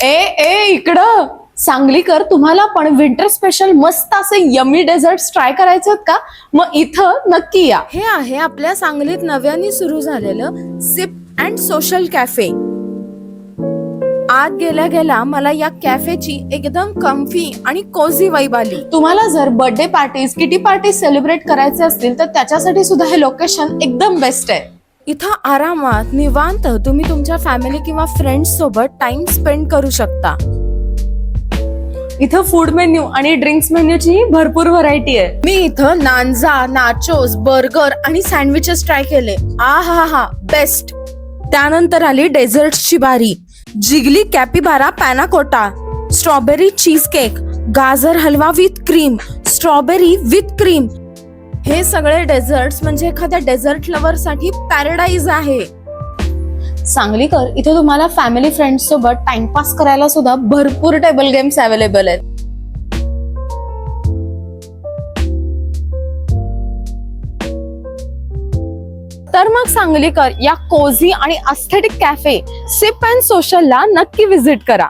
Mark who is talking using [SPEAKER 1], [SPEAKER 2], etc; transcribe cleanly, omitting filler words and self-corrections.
[SPEAKER 1] ए ए इकडं सांगलीकर, तुम्हाला पण विंटर स्पेशल मस्त असे यमी डेझर्ट्स ट्राय करायचे आहेत का? मग इथं नक्की या.
[SPEAKER 2] हे आहे आपल्या सांगलीत नव्याने सुरू झालेलं सिप अँड सोशल कॅफे. आत गेल्या गेल्या मला या कॅफेची एकदम कम्फी आणि कोझी वाईब आली.
[SPEAKER 1] तुम्हाला जर birthday parties, kitty parties celebrate करायचे असतील तर त्याच्यासाठी सुद्धा हे लोकेशन एकदम बेस्ट आहे.
[SPEAKER 2] इथं आरामात निवांत तुम्ही तुमच्या फॅमिली किंवा फ्रेंड्स सोबत टाइम स्पेंड करू शकता.
[SPEAKER 1] इथं फूड मेन्यू आणि ड्रिंक्स मेन्यूची भरपूर व्हरायटी आहे.
[SPEAKER 2] मी इथं नांजा, नाचोस, बर्गर आणि सँडविचेस ट्राय केले. हा बेस्ट. त्यानंतर आली डेझर्ट्सची बारी. Jiggly capybara panna cotta, strawberry cheesecake, गाजर halwa with cream, strawberry with cream. हे सगळे डेझर्ट्स म्हणजे एखाद्या डेझर्ट लव्हर साठी पॅराडाईज आहे.
[SPEAKER 1] सांगलीकर, इथे तुम्हाला फॅमिली फ्रेंड्स सोबत टाइमपास करायला सुद्धा भरपूर टेबल गेम्स अवेलेबल आहेत. तर मग सांगलीकर, या कोझी आणि अस्थेटिक कॅफे सिप अँड सोशलला नक्की व्हिजिट करा.